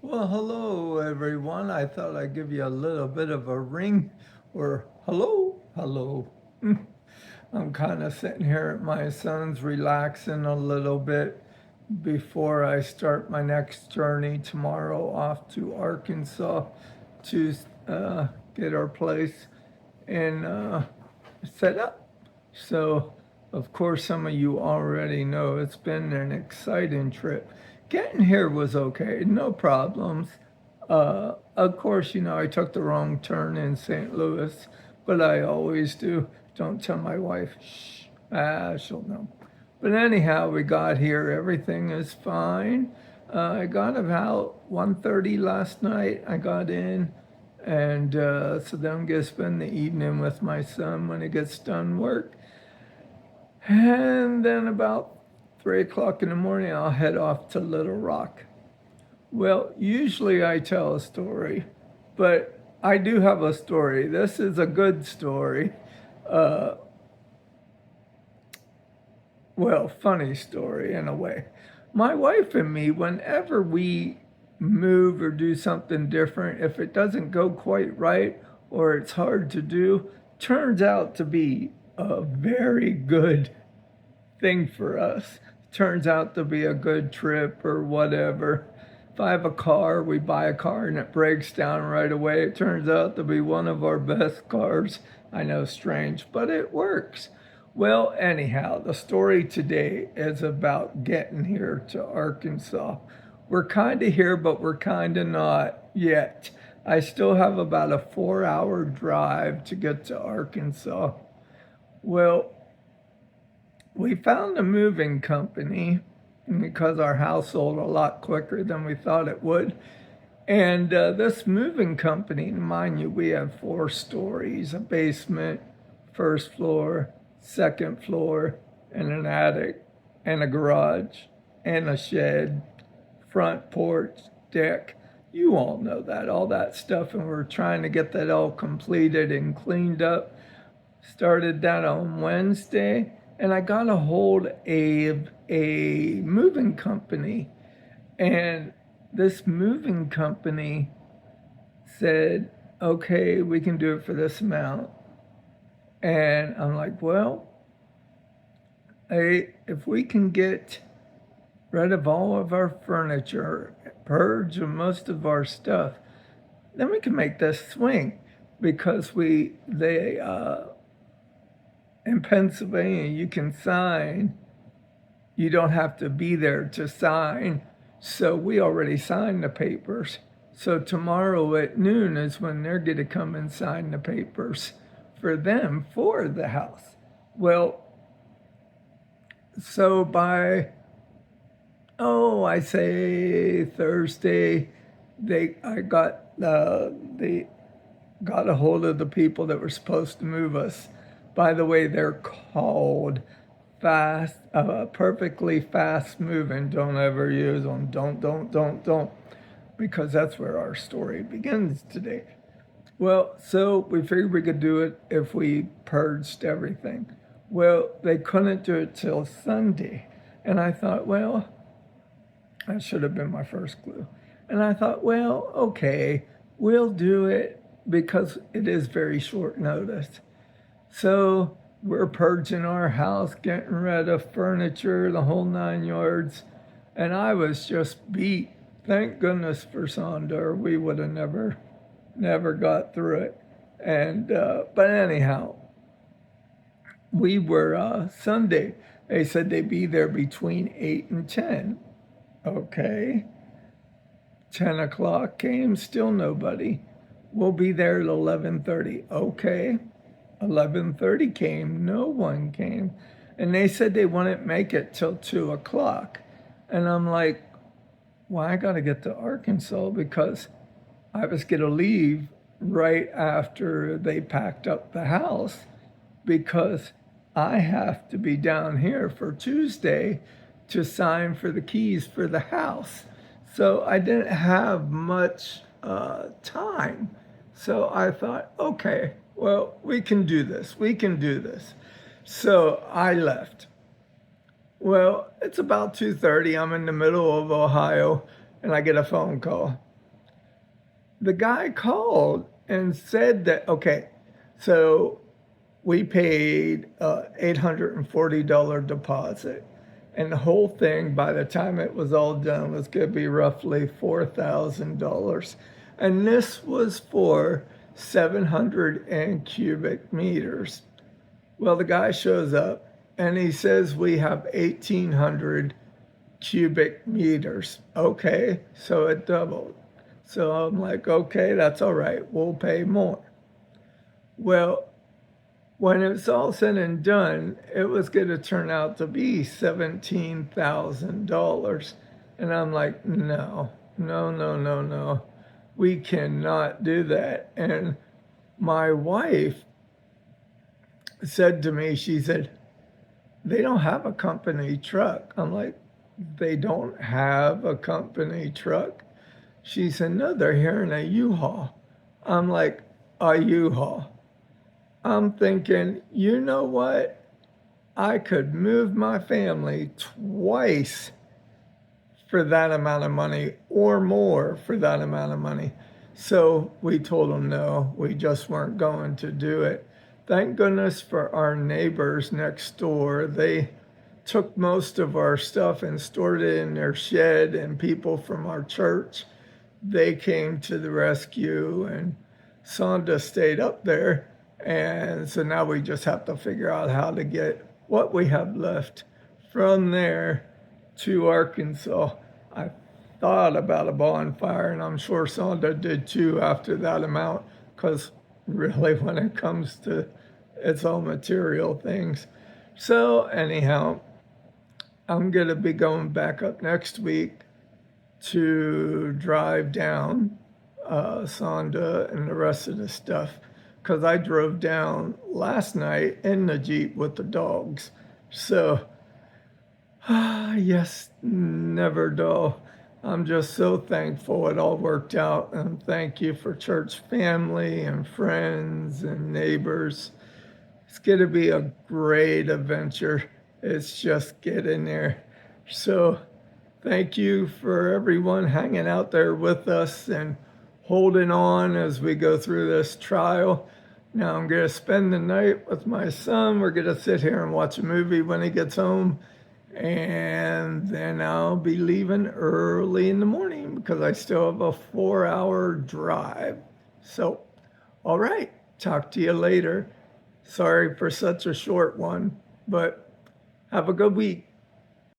Well, hello everyone. I thought I'd give you a little bit of a ring or hello, hello. I'm kind of sitting here at my son's relaxing a little bit before I start my next journey tomorrow off to Arkansas to get our place and set up. So, of course, some of you already know it's been an exciting trip. Getting here was okay, no problems. Of course, I took the wrong turn in St. Louis, but I always do. Don't tell my wife. Shh. She'll know. But anyhow, we got here. Everything is fine. I got about 1:30 last night. I got in, and so then I'm gonna spend the evening with my son when he gets done work. And then about 3 o'clock in the morning, I'll head off to Little Rock. Well, usually I tell a story, but I do have a story. This is a good story. Uh, well, funny story in a way. My wife and me, whenever we move or do something different, if it doesn't go quite right or it's hard to do, turns out to be a very good thing for us. Turns out to be a good trip or whatever. If I have a car, we buy a car and it breaks down right away. It turns out to be one of our best cars. I know, strange, but it works. Well, anyhow, the story today is about getting here to Arkansas. We're kind of here, but we're kind of not yet. I still have about a 4-hour drive to get to Arkansas. Well, we found a moving company because our house sold a lot quicker than we thought it would. And this moving company, mind you, we have 4 stories, a basement, first floor, second floor, and an attic, and a garage, and a shed, front porch, deck. You all know that, all that stuff, and we're trying to get that all completed and cleaned up. Started that on Wednesday, and I got a hold of a moving company, and this moving company said, okay, we can do it for this amount. And I'm like, well, if we can get rid of all of our furniture, purge of most of our stuff, then we can make this swing. Because in Pennsylvania, you can sign. You don't have to be there to sign. So we already signed the papers. So tomorrow at noon is when they're going to come and sign the papers for them for the house. Well, so by, I say Thursday, they got a hold of the people that were supposed to move us. By the way, they're called perfectly fast moving. Don't ever use them. Don't, because that's where our story begins today. Well, so we figured we could do it if we purged everything. Well, they couldn't do it till Sunday. And I thought, well, that should have been my first clue. And I thought, well, okay, we'll do it because it is very short notice. So we're purging our house, getting rid of furniture, the whole 9 yards. And I was just beat. Thank goodness for Sonder. We would have never got through it. And but anyhow, we were Sunday. They said they'd be there between 8 and 10. Okay. 10 o'clock came, still nobody. We'll be there at 11:30. Okay. 11:30 came, no one came. And they said they wouldn't make it till 2 o'clock. And I'm like, well, I got to get to Arkansas because I was going to leave right after they packed up the house because I have to be down here for Tuesday to sign for the keys for the house. So I didn't have much time. So I thought, okay, well, we can do this. We can do this. So I left. Well, it's about 2:30. I'm in the middle of Ohio, and I get a phone call. the guy called and said that, okay, so we paid $840 deposit. And the whole thing, by the time it was all done, was going to be roughly $4,000. And this was for 700 and cubic meters. Well, the guy shows up and he says we have 1,800 cubic meters. Okay, so it doubled. So I'm like, okay, that's all right. We'll pay more. Well, when it's all said and done, it was going to turn out to be $17,000. And I'm like, no, no, no, no, no. We cannot do that. And my wife said to me, she said, they don't have a company truck. I'm like, they don't have a company truck? She said, no, they're here in a U-Haul. I'm like, a U-Haul. I'm thinking, you know what? I could move my family twice for that amount of money or more for that amount of money. So we told them no, we just weren't going to do it. Thank goodness for our neighbors next door. They took most of our stuff and stored it in their shed, and people from our church, they came to the rescue, and Sonda stayed up there. And so now we just have to figure out how to get what we have left from there to Arkansas. I thought about a bonfire, and I'm sure Sonda did too after that amount, because really when it comes to its all material things. So anyhow, I'm going to be going back up next week to drive down Sonda and the rest of the stuff, because I drove down last night in the Jeep with the dogs. So, yes, never dull. I'm just so thankful it all worked out, and thank you for church family and friends and neighbors. It's going to be a great adventure. It's just getting there. So thank you for everyone hanging out there with us and holding on as we go through this trial. Now I'm going to spend the night with my son. We're going to sit here and watch a movie when he gets home. And then I'll be leaving early in the morning because I still have a 4-hour drive. So, all right. Talk to you later. Sorry for such a short one, but have a good week.